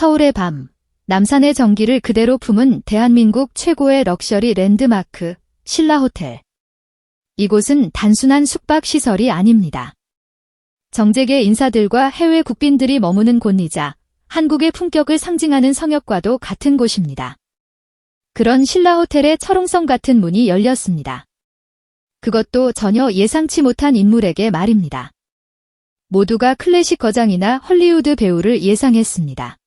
서울의 밤, 남산의 정기를 그대로 품은 대한민국 최고의 럭셔리 랜드마크, 신라호텔. 이곳은 단순한 숙박시설이 아닙니다. 정재계 인사들과 해외 국빈들이 머무는 곳이자 한국의 품격을 상징하는 성역과도 같은 곳입니다. 그런 신라호텔의 철옹성 같은 문이 열렸습니다. 그것도 전혀 예상치 못한 인물에게 말입니다. 모두가 클래식 거장이나 헐리우드 배우를 예상했습니다.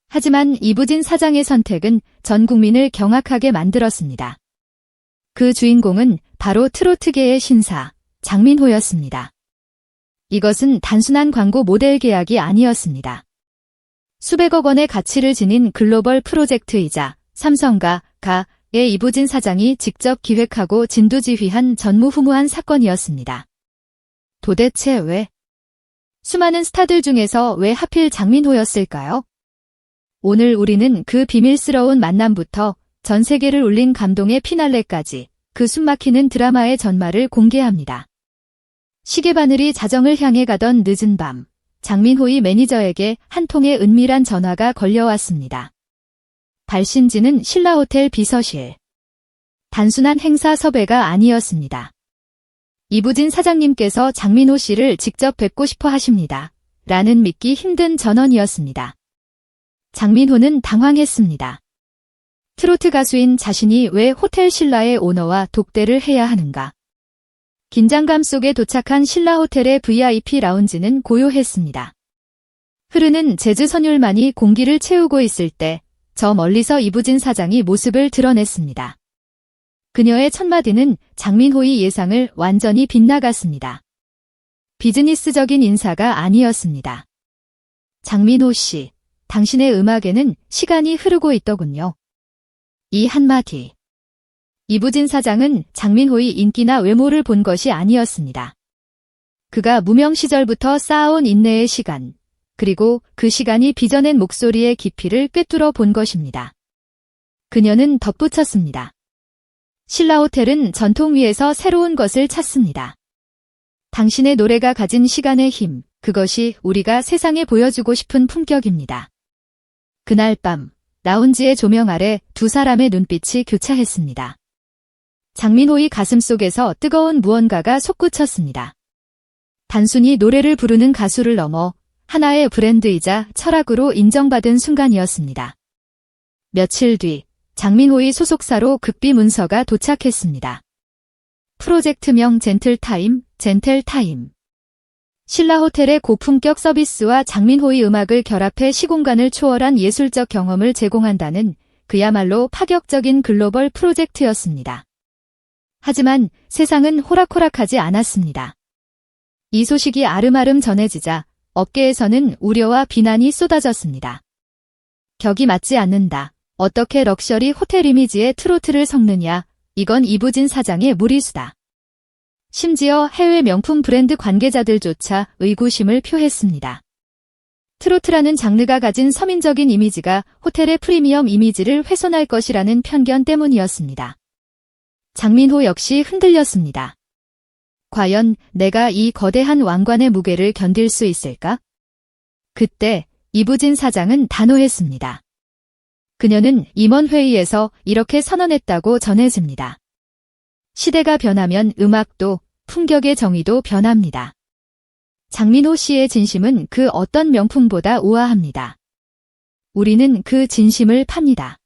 하지만 이부진 사장의 선택은 전 국민을 경악하게 만들었습니다. 그 주인공은 바로 트로트계의 신사, 장민호였습니다. 이것은 단순한 광고 모델 계약이 아니었습니다. 수백억 원의 가치를 지닌 글로벌 프로젝트이자 삼성과 가의 이부진 사장이 직접 기획하고 진두지휘한 전무후무한 사건이었습니다. 도대체 왜? 수많은 스타들 중에서 왜 하필 장민호였을까요? 오늘 우리는 그 비밀스러운 만남부터 전 세계를 울린 감동의 피날레까지 그 숨막히는 드라마의 전말을 공개합니다. 시계바늘이 자정을 향해 가던 늦은 밤, 장민호의 매니저에게 한 통의 은밀한 전화가 걸려왔습니다. 발신지는 신라호텔 비서실. 단순한 행사 섭외가 아니었습니다. 이부진 사장님께서 장민호 씨를 직접 뵙고 싶어 하십니다. 라는 믿기 힘든 전언이었습니다. 장민호는 당황했습니다. 트로트 가수인 자신이 왜 호텔 신라의 오너와 독대를 해야 하는가? 긴장감 속에 도착한 신라호텔의 VIP 라운지는 고요했습니다. 흐르는 재즈 선율만이 공기를 채우고 있을 때 저 멀리서 이부진 사장이 모습을 드러냈습니다. 그녀의 첫마디는 장민호의 예상을 완전히 빗나갔습니다. 비즈니스적인 인사가 아니었습니다. 장민호 씨, 당신의 음악에는 시간이 흐르고 있더군요. 이 한마디. 이부진 사장은 장민호의 인기나 외모를 본 것이 아니었습니다. 그가 무명 시절부터 쌓아온 인내의 시간, 그리고 그 시간이 빚어낸 목소리의 깊이를 꿰뚫어 본 것입니다. 그녀는 덧붙였습니다. 신라호텔은 전통 위에서 새로운 것을 찾습니다. 당신의 노래가 가진 시간의 힘, 그것이 우리가 세상에 보여주고 싶은 품격입니다. 그날 밤, 라운지의 조명 아래 두 사람의 눈빛이 교차했습니다. 장민호의 가슴속에서 뜨거운 무언가가 솟구쳤습니다. 단순히 노래를 부르는 가수를 넘어 하나의 브랜드이자 철학으로 인정받은 순간이었습니다. 며칠 뒤 장민호의 소속사로 극비 문서가 도착했습니다. 프로젝트명 젠틀타임. 신라호텔의 고품격 서비스와 장민호의 음악을 결합해 시공간을 초월한 예술적 경험을 제공한다는 그야말로 파격적인 글로벌 프로젝트였습니다. 하지만 세상은 호락호락하지 않았습니다. 이 소식이 아름아름 전해지자 업계에서는 우려와 비난이 쏟아졌습니다. 격이 맞지 않는다. 어떻게 럭셔리 호텔 이미지에 트로트를 섞느냐. 이건 이부진 사장의 무리수다. 심지어 해외 명품 브랜드 관계자들조차 의구심을 표했습니다. 트로트라는 장르가 가진 서민적인 이미지가 호텔의 프리미엄 이미지를 훼손할 것이라는 편견 때문이었습니다. 장민호 역시 흔들렸습니다. 과연 내가 이 거대한 왕관의 무게를 견딜 수 있을까? 그때 이부진 사장은 단호했습니다. 그녀는 임원회의에서 이렇게 선언했다고 전해집니다. 시대가 변하면 음악도 품격의 정의도 변합니다. 장민호 씨의 진심은 그 어떤 명품보다 우아합니다. 우리는 그 진심을 팝니다.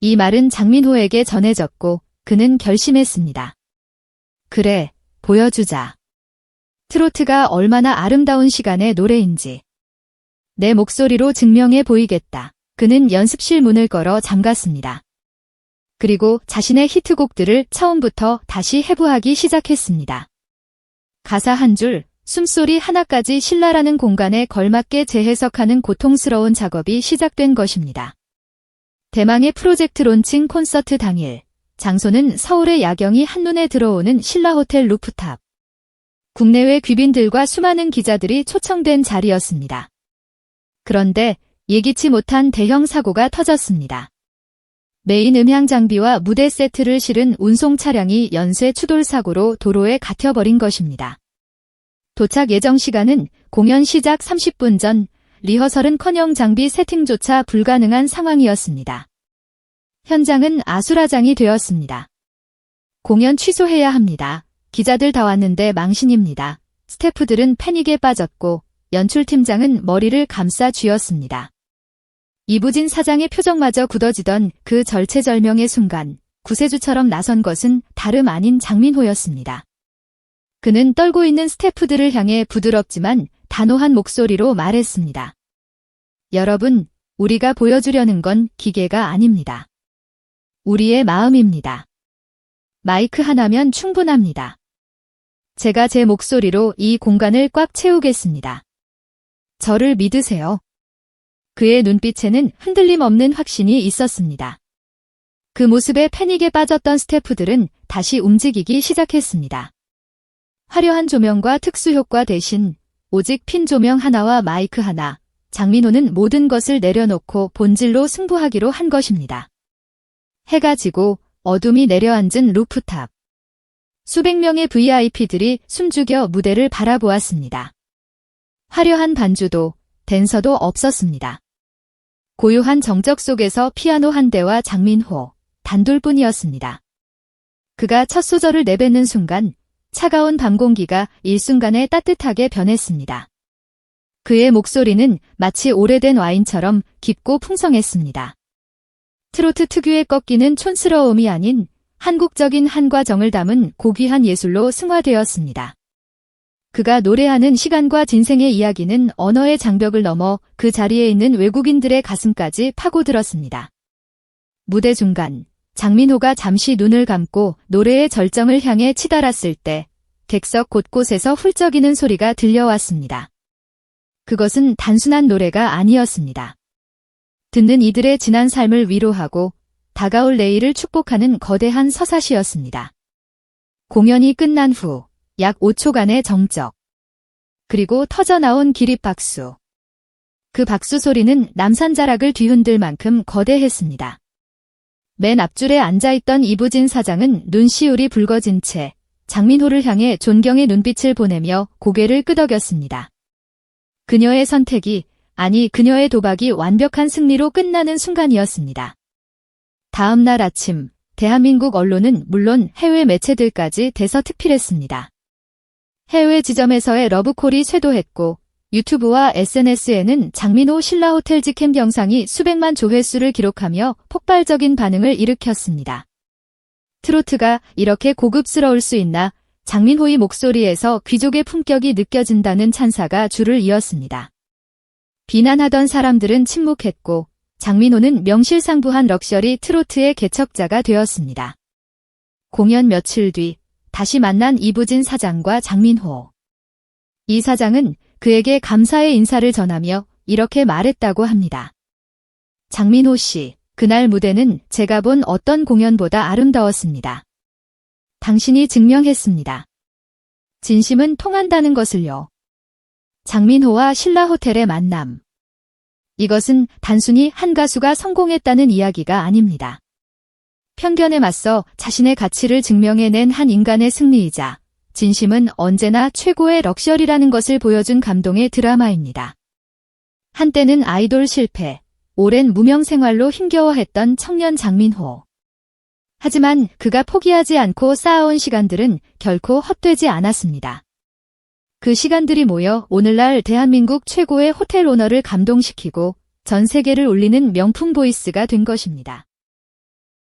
이 말은 장민호에게 전해졌고 그는 결심했습니다. 그래, 보여주자. 트로트가 얼마나 아름다운 시간의 노래인지. 내 목소리로 증명해 보이겠다. 그는 연습실 문을 걸어 잠갔습니다. 그리고 자신의 히트곡들을 처음부터 다시 해부하기 시작했습니다. 가사 한 줄, 숨소리 하나까지 신라라는 공간에 걸맞게 재해석하는 고통스러운 작업이 시작된 것입니다. 대망의 프로젝트 론칭 콘서트 당일, 장소는 서울의 야경이 한눈에 들어오는 신라호텔 루프탑. 국내외 귀빈들과 수많은 기자들이 초청된 자리였습니다. 그런데 예기치 못한 대형 사고가 터졌습니다. 메인 음향 장비와 무대 세트를 실은 운송 차량이 연쇄 추돌 사고로 도로에 갇혀버린 것입니다. 도착 예정 시간은 공연 시작 30분 전, 리허설은커녕 장비 세팅조차 불가능한 상황이었습니다. 현장은 아수라장이 되었습니다. 공연 취소해야 합니다. 기자들 다 왔는데 망신입니다. 스태프들은 패닉에 빠졌고 연출팀장은 머리를 감싸 쥐었습니다. 이부진 사장의 표정마저 굳어지던 그 절체절명의 순간 구세주처럼 나선 것은 다름 아닌 장민호였습니다. 그는 떨고 있는 스태프들을 향해 부드럽지만 단호한 목소리로 말했습니다. 여러분, 우리가 보여주려는 건 기계가 아닙니다. 우리의 마음입니다. 마이크 하나면 충분합니다. 제가 제 목소리로 이 공간을 꽉 채우겠습니다. 저를 믿으세요. 그의 눈빛에는 흔들림 없는 확신이 있었습니다. 그 모습에 패닉에 빠졌던 스태프들은 다시 움직이기 시작했습니다. 화려한 조명과 특수효과 대신 오직 핀 조명 하나와 마이크 하나, 장민호는 모든 것을 내려놓고 본질로 승부하기로 한 것입니다. 해가 지고 어둠이 내려앉은 루프탑. 수백 명의 VIP들이 숨죽여 무대를 바라보았습니다. 화려한 반주도, 댄서도 없었습니다. 고요한 정적 속에서 피아노 한 대와 장민호, 단둘뿐이었습니다. 그가 첫 소절을 내뱉는 순간 차가운 밤 공기가 일순간에 따뜻하게 변했습니다. 그의 목소리는 마치 오래된 와인처럼 깊고 풍성했습니다. 트로트 특유의 꺾이는 촌스러움이 아닌 한국적인 한과 정을 담은 고귀한 예술로 승화되었습니다. 그가 노래하는 시간과 진생의 이야기는 언어의 장벽을 넘어 그 자리에 있는 외국인들의 가슴까지 파고들었습니다. 무대 중간, 장민호가 잠시 눈을 감고 노래의 절정을 향해 치달았을 때 객석 곳곳에서 훌쩍이는 소리가 들려왔습니다. 그것은 단순한 노래가 아니었습니다. 듣는 이들의 지난 삶을 위로하고 다가올 내일을 축복하는 거대한 서사시였습니다. 공연이 끝난 후 약 5초간의 정적. 그리고 터져나온 기립박수. 그 박수 소리는 남산자락을 뒤흔들 만큼 거대했습니다. 맨 앞줄에 앉아있던 이부진 사장은 눈시울이 붉어진 채 장민호를 향해 존경의 눈빛을 보내며 고개를 끄덕였습니다. 그녀의 선택이, 아니 그녀의 도박이 완벽한 승리로 끝나는 순간이었습니다. 다음 날 아침, 대한민국 언론은 물론 해외 매체들까지 대서특필했습니다. 해외 지점에서의 러브콜이 쇄도했고 유튜브와 SNS에는 장민호 신라호텔 직캠 영상이 수백만 조회수를 기록하며 폭발적인 반응을 일으켰습니다. 트로트가 이렇게 고급스러울 수 있나, 장민호의 목소리에서 귀족의 품격이 느껴진다는 찬사가 줄을 이었습니다. 비난하던 사람들은 침묵했고 장민호는 명실상부한 럭셔리 트로트의 개척자가 되었습니다. 공연 며칠 뒤 다시 만난 이부진 사장과 장민호. 이 사장은 그에게 감사의 인사를 전하며 이렇게 말했다고 합니다. 장민호 씨, 그날 무대는 제가 본 어떤 공연보다 아름다웠습니다. 당신이 증명했습니다. 진심은 통한다는 것을요. 장민호와 신라호텔의 만남. 이것은 단순히 한 가수가 성공했다는 이야기가 아닙니다. 편견에 맞서 자신의 가치를 증명해낸 한 인간의 승리이자 진심은 언제나 최고의 럭셔리라는 것을 보여준 감동의 드라마입니다. 한때는 아이돌 실패, 오랜 무명 생활로 힘겨워했던 청년 장민호. 하지만 그가 포기하지 않고 쌓아온 시간들은 결코 헛되지 않았습니다. 그 시간들이 모여 오늘날 대한민국 최고의 호텔 오너를 감동시키고 전 세계를 울리는 명품 보이스가 된 것입니다.